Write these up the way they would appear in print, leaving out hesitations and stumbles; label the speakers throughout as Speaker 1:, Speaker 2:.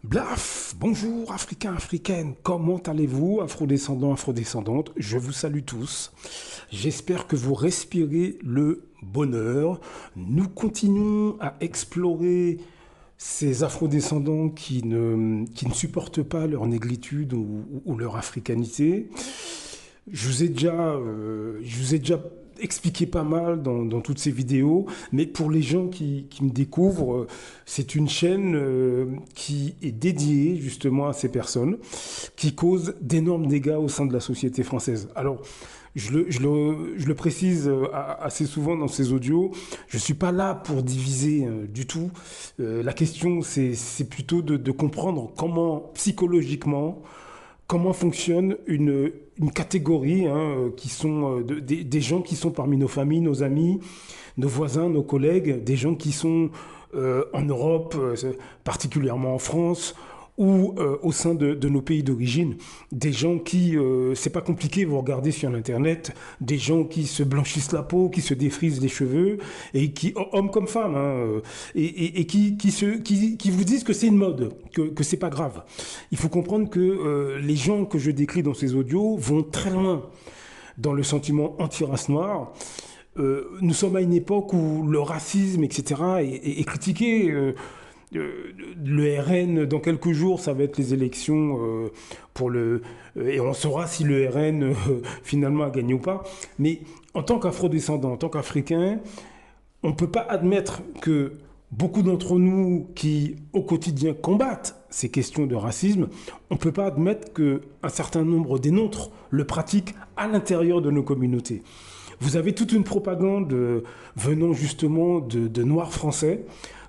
Speaker 1: Blaf, bonjour Africains, Africaines, comment allez-vous, Afrodescendants, Afrodescendantes, je vous salue tous. J'espère que vous respirez le bonheur. Nous continuons à explorer ces afrodescendants qui ne supportent pas leur négritude ou leur africanité. Je vous ai déjà expliqué pas mal dans toutes ces vidéos, mais pour les gens qui me découvrent, c'est une chaîne qui est dédiée justement à ces personnes qui causent d'énormes dégâts au sein de la société française. Alors, je le précise assez souvent dans ces audios, je ne suis pas là pour diviser du tout. La question, c'est plutôt de comprendre comment psychologiquement, comment fonctionne une catégorie qui sont des gens qui sont parmi nos familles, nos amis, nos voisins, nos collègues, des gens qui sont en Europe, particulièrement en France, ou au sein de nos pays d'origine, des gens qui, c'est pas compliqué, vous regardez sur Internet, des gens qui se blanchissent la peau, qui se défrisent les cheveux, et qui, hommes comme femmes, et qui vous disent que c'est une mode, que c'est pas grave. Il faut comprendre que les gens que je décris dans ces audios vont très loin dans le sentiment anti-race noire. Nous sommes à une époque où le racisme, etc., est critiqué. Le RN, dans quelques jours, ça va être les élections et on saura si le RN finalement a gagné ou pas. Mais en tant qu'afrodescendant, en tant qu'Africain, on ne peut pas admettre que beaucoup d'entre nous qui, au quotidien, combattent ces questions de racisme, on ne peut pas admettre qu'un certain nombre des nôtres le pratiquent à l'intérieur de nos communautés. Vous avez toute une propagande venant justement de Noirs français,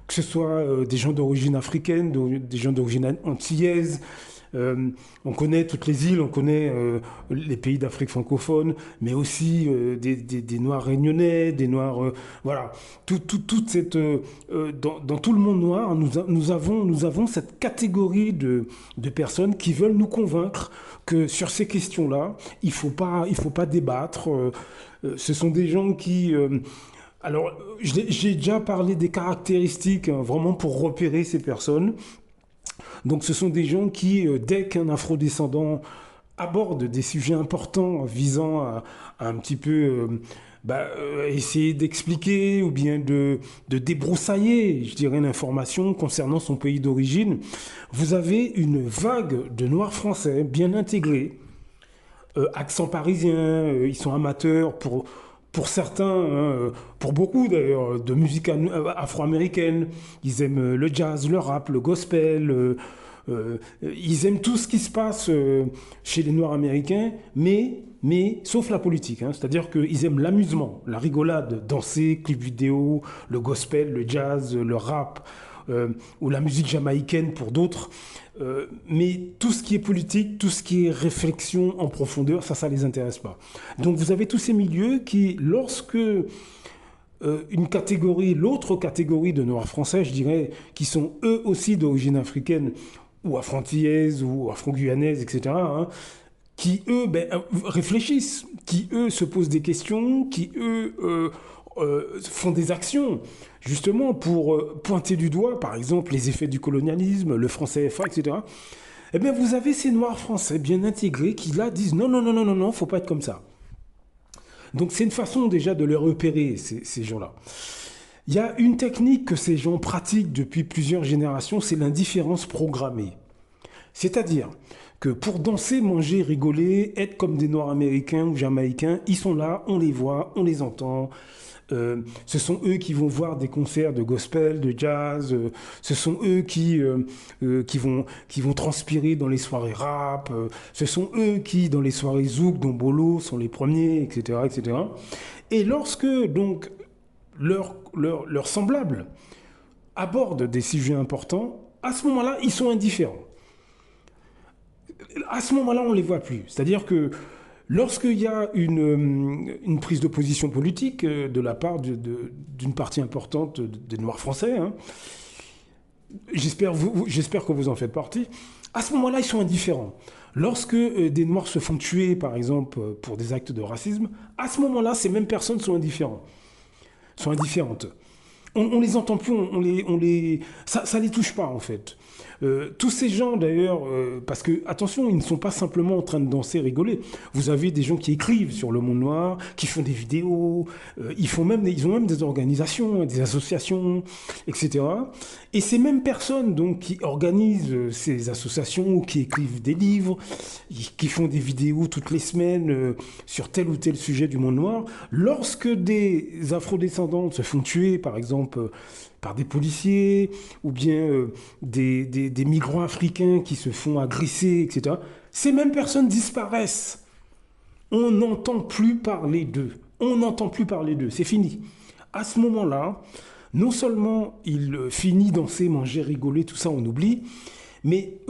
Speaker 1: que ce soit des gens d'origine africaine, des gens d'origine antillaise. On connaît toutes les îles, on connaît les pays d'Afrique francophone, mais aussi des Noirs réunionnais, des Noirs... voilà. Toute cette, dans tout le monde noir, nous avons cette catégorie de personnes qui veulent nous convaincre que sur ces questions-là, il faut pas débattre. Ce sont des gens qui... alors, j'ai déjà parlé des caractéristiques, vraiment pour repérer ces personnes. Donc, ce sont des gens qui, dès qu'un afrodescendant aborde des sujets importants visant à un petit peu essayer d'expliquer ou bien de débroussailler, je dirais, l'information concernant son pays d'origine, vous avez une vague de Noirs français bien intégrés, accent parisien, ils sont amateurs pour certains, pour beaucoup d'ailleurs, de musique afro-américaine. Ils aiment le jazz, le rap, le gospel. Ils aiment tout ce qui se passe chez les Noirs américains, mais sauf la politique. C'est-à-dire qu'ils aiment l'amusement, la rigolade, danser, clips vidéo, le gospel, le jazz, le rap, ou la musique jamaïcaine pour d'autres. Mais tout ce qui est politique, tout ce qui est réflexion en profondeur, ça les intéresse pas. Donc vous avez tous ces milieux qui, lorsque l'autre catégorie de Noirs français, je dirais, qui sont eux aussi d'origine africaine, ou afro-antillaise, ou afro-guyanaise, etc., qui eux réfléchissent, qui eux se posent des questions, qui eux font des actions, justement pour pointer du doigt, par exemple, les effets du colonialisme, le franc CFA, etc. Eh bien, vous avez ces Noirs français bien intégrés qui, là, disent non, non, non, non, non, non, faut pas être comme ça. Donc, c'est une façon déjà de les repérer, ces gens-là. Il y a une technique que ces gens pratiquent depuis plusieurs générations, c'est l'indifférence programmée. C'est-à-dire que pour danser, manger, rigoler, être comme des Noirs américains ou jamaïcains, ils sont là, on les voit, on les entend. Ce sont eux qui vont voir des concerts de gospel, de jazz. Ce sont eux qui vont transpirer dans les soirées rap. Ce sont eux qui, dans les soirées zouk, dombolo, sont les premiers, etc., etc. Et lorsque donc leurs semblables abordent des sujets importants, à ce moment-là, ils sont indifférents. À ce moment-là, on ne les voit plus. C'est-à-dire que lorsqu'il y a une prise de position politique de la part d'une partie importante des Noirs français, j'espère que vous en faites partie, à ce moment-là, ils sont indifférents. Lorsque des Noirs se font tuer, par exemple, pour des actes de racisme, à ce moment-là, ces mêmes personnes sont indifférentes. On les entend plus, ça les touche pas en fait. Tous ces gens d'ailleurs, parce que attention, ils ne sont pas simplement en train de danser, rigoler. Vous avez des gens qui écrivent sur le monde noir, qui font des vidéos, ils ont même des organisations, des associations, etc. Et ces mêmes personnes donc qui organisent ces associations ou qui écrivent des livres, qui font des vidéos toutes les semaines sur tel ou tel sujet du monde noir, lorsque des afrodescendants se font tuer, par exemple, par des policiers, ou bien des migrants africains qui se font agresser, etc. Ces mêmes personnes disparaissent. On n'entend plus parler d'eux. On n'entend plus parler d'eux. C'est fini. À ce moment-là, non seulement il finit danser, manger, rigoler, tout ça, on oublie, mais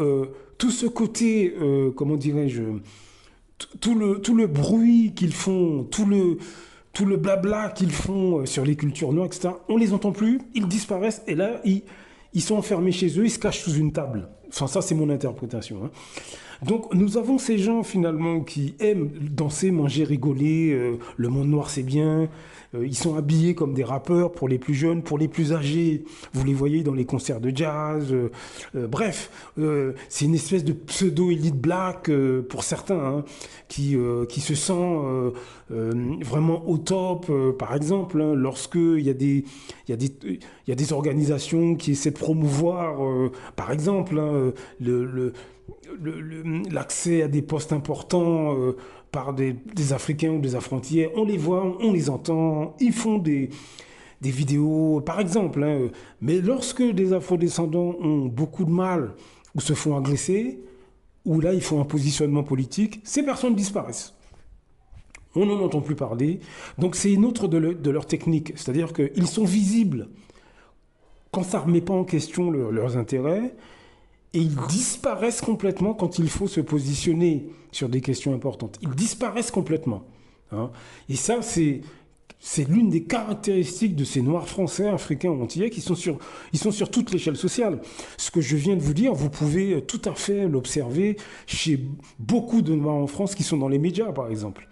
Speaker 1: tout ce côté, comment dirais-je, tout le bruit qu'ils font, tout le blabla qu'ils font sur les cultures noires, etc., on les entend plus, ils disparaissent, et là, ils sont enfermés chez eux, ils se cachent sous une table. Enfin, ça, c'est mon interprétation. Hein. Donc, nous avons ces gens, finalement, qui aiment danser, manger, rigoler, le monde noir, c'est bien, ils sont habillés comme des rappeurs pour les plus jeunes, pour les plus âgés, vous les voyez dans les concerts de jazz, bref, c'est une espèce de pseudo-élite black pour certains, hein, qui se sent vraiment au top, par exemple, hein, lorsque il y a des organisations qui essaient de promouvoir, par exemple, hein, l'accès à des postes importants par des Africains ou des Affrontiers, on les voit, on les entend, ils font des vidéos, par exemple. Hein, mais lorsque des afrodescendants ont beaucoup de mal ou se font agresser, ou là ils font un positionnement politique, ces personnes disparaissent. On n'en entend plus parler. Donc c'est une autre de leurs techniques. C'est-à-dire qu'ils sont visibles quand ça ne remet pas en question leurs intérêts, et ils disparaissent complètement quand il faut se positionner sur des questions importantes. Ils disparaissent complètement. Hein. Et ça, c'est l'une des caractéristiques de ces Noirs français, africains ou antillais ils sont sur toute l'échelle sociale. Ce que je viens de vous dire, vous pouvez tout à fait l'observer chez beaucoup de Noirs en France qui sont dans les médias, par exemple.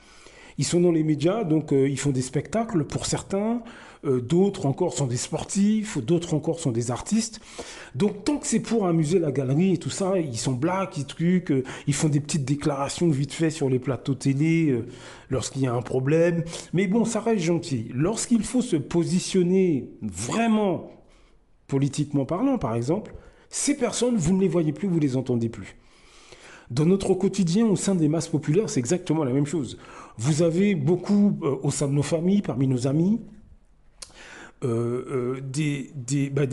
Speaker 1: Ils sont dans les médias, donc ils font des spectacles pour certains, d'autres encore sont des sportifs, d'autres encore sont des artistes. Donc tant que c'est pour amuser la galerie et tout ça, ils sont blagues, ils font des petites déclarations vite fait sur les plateaux télé lorsqu'il y a un problème. Mais bon, ça reste gentil. Lorsqu'il faut se positionner vraiment politiquement parlant, par exemple, ces personnes, vous ne les voyez plus, vous ne les entendez plus. Dans notre quotidien, au sein des masses populaires, c'est exactement la même chose. Vous avez beaucoup, au sein de nos familles, parmi nos amis, des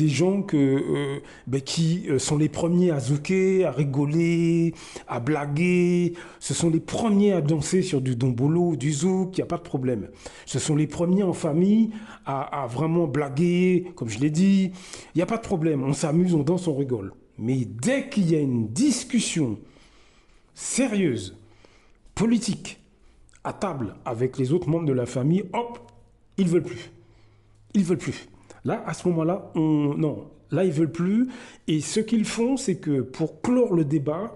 Speaker 1: gens qui sont les premiers à zouker, à rigoler, à blaguer. Ce sont les premiers à danser sur du dombolo, du zouk, il n'y a pas de problème. Ce sont les premiers en famille à vraiment blaguer, comme je l'ai dit. Il n'y a pas de problème, on s'amuse, on danse, on rigole. Mais dès qu'il y a une discussion sérieuse, politique, à table avec les autres membres de la famille, hop, ils veulent plus. Ils veulent plus. Là, à ce moment-là, non, là, ils veulent plus. Et ce qu'ils font, c'est que pour clore le débat,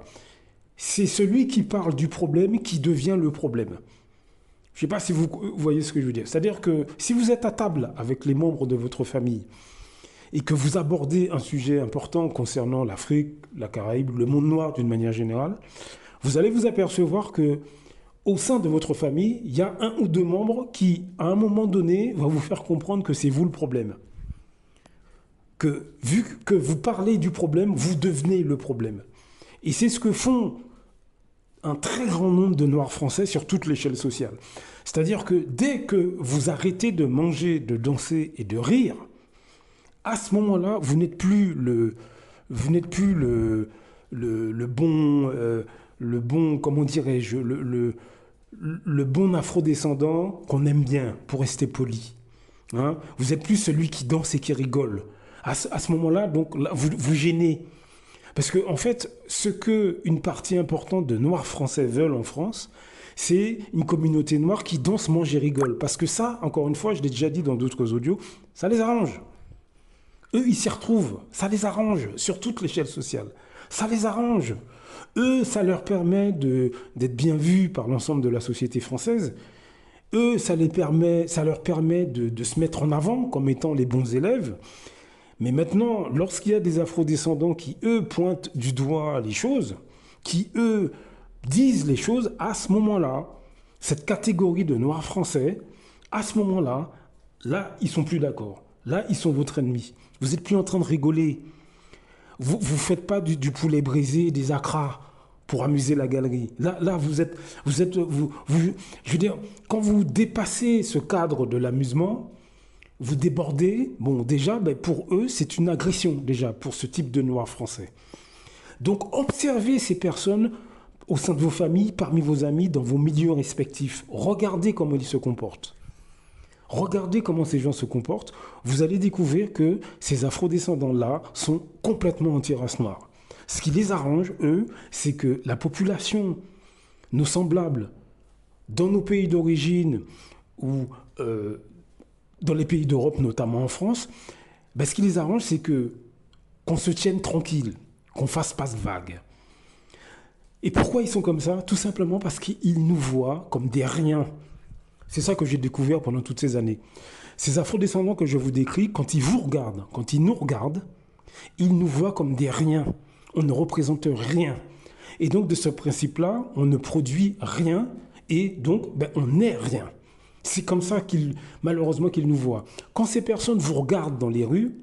Speaker 1: c'est celui qui parle du problème qui devient le problème. Je ne sais pas si vous voyez ce que je veux dire. C'est-à-dire que si vous êtes à table avec les membres de votre famille et que vous abordez un sujet important concernant l'Afrique, la Caraïbe, le monde noir d'une manière générale, vous allez vous apercevoir que au sein de votre famille, il y a un ou deux membres qui, à un moment donné, vont vous faire comprendre que c'est vous le problème. Que vu que vous parlez du problème, vous devenez le problème. Et c'est ce que font un très grand nombre de Noirs français sur toute l'échelle sociale. C'est-à-dire que dès que vous arrêtez de manger, de danser et de rire, à ce moment-là, vous n'êtes plus le bon, comment dirais-je, le bon afrodescendant qu'on aime bien, pour rester poli. Hein, vous n'êtes plus celui qui danse et qui rigole. À ce moment-là, donc, là, vous gênez. Parce que, en fait, ce qu'une partie importante de Noirs français veulent en France, c'est une communauté noire qui danse, mange et rigole. Parce que ça, encore une fois, je l'ai déjà dit dans d'autres audios, ça les arrange. Eux, ils s'y retrouvent. Ça les arrange sur toute l'échelle sociale. Ça les arrange. Eux, ça leur permet d'être bien vus par l'ensemble de la société française. Eux, ça leur permet de se mettre en avant comme étant les bons élèves. Mais maintenant, lorsqu'il y a des afrodescendants qui, eux, pointent du doigt les choses, qui, eux, disent les choses, à ce moment-là, cette catégorie de noirs français, à ce moment-là, là, ils sont plus d'accord. Là, ils sont votre ennemi. Vous n'êtes plus en train de rigoler. Vous ne faites pas du poulet brisé, des acras pour amuser la galerie. Là, je veux dire, quand vous dépassez ce cadre de l'amusement, vous débordez. Bon, déjà, ben, pour eux, c'est une agression, déjà, pour ce type de noirs français. Donc, observez ces personnes au sein de vos familles, parmi vos amis, dans vos milieux respectifs. Regardez comment ils se comportent. Regardez comment ces gens se comportent. Vous allez découvrir que ces afrodescendants-là sont complètement anti-race noire. Ce qui les arrange, eux, c'est que la population, nos semblables, dans nos pays d'origine ou dans les pays d'Europe, notamment en France, ben, ce qui les arrange, c'est que qu'on se tienne tranquille, qu'on fasse pas de vagues. Et pourquoi ils sont comme ça? Tout simplement parce qu'ils nous voient comme des riens. C'est ça que j'ai découvert pendant toutes ces années. Ces afrodescendants que je vous décris, quand ils vous regardent, quand ils nous regardent, ils nous voient comme des riens. On ne représente rien. Et donc, de ce principe-là, on ne produit rien et donc, ben, on n'est rien. C'est comme ça malheureusement, qu'ils nous voient. Quand ces personnes vous regardent dans les rues,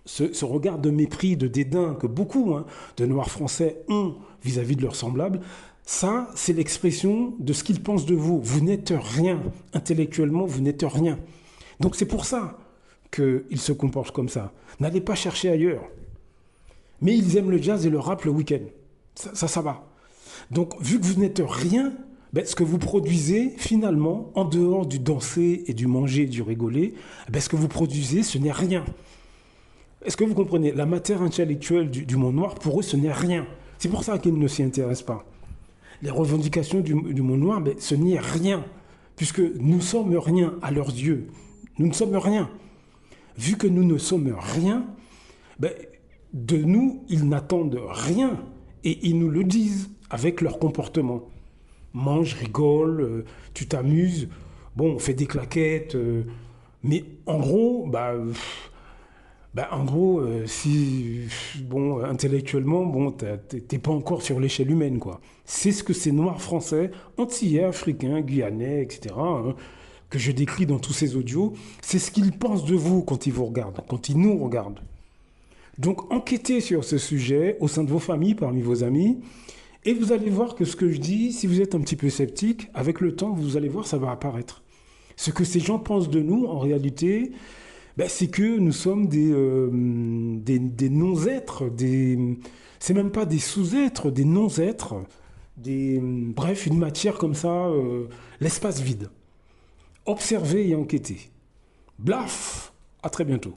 Speaker 1: ce regard de mépris, de dédain que beaucoup de Noirs français ont vis-à-vis de leurs semblables, ça, c'est l'expression de ce qu'ils pensent de vous. Vous n'êtes rien. Intellectuellement, vous n'êtes rien. Donc c'est pour ça qu'ils se comportent comme ça. N'allez pas chercher ailleurs. Mais ils aiment le jazz et le rap le week-end. Ça va. Donc, vu que vous n'êtes rien, ben, ce que vous produisez, finalement, en dehors du danser et du manger et du rigoler, ben, ce que vous produisez, ce n'est rien. Est-ce que vous comprenez? La matière intellectuelle du monde noir, pour eux, ce n'est rien. C'est pour ça qu'ils ne s'y intéressent pas. Les revendications du monde noir, ben, ce n'est rien. Puisque nous ne sommes rien à leurs yeux. Nous ne sommes rien. Vu que nous ne sommes rien, ben, de nous, ils n'attendent rien. Et ils nous le disent avec leur comportement. Mange, rigole, tu t'amuses, bon, on fait des claquettes. Mais en gros, si, bon, intellectuellement, bon, t'es pas encore sur l'échelle humaine, quoi. C'est ce que ces Noirs français, antillais, africains, guyanais, etc., que je décris dans tous ces audios, c'est ce qu'ils pensent de vous quand ils vous regardent, quand ils nous regardent. Donc, enquêtez sur ce sujet au sein de vos familles, parmi vos amis, et vous allez voir que ce que je dis, si vous êtes un petit peu sceptique, avec le temps, vous allez voir, ça va apparaître. Ce que ces gens pensent de nous, en réalité, ben, c'est que nous sommes des non-êtres, c'est même pas des sous-êtres, des non-êtres, bref, une matière comme ça, l'espace vide. Observez et enquêtez. Blaf! À très bientôt.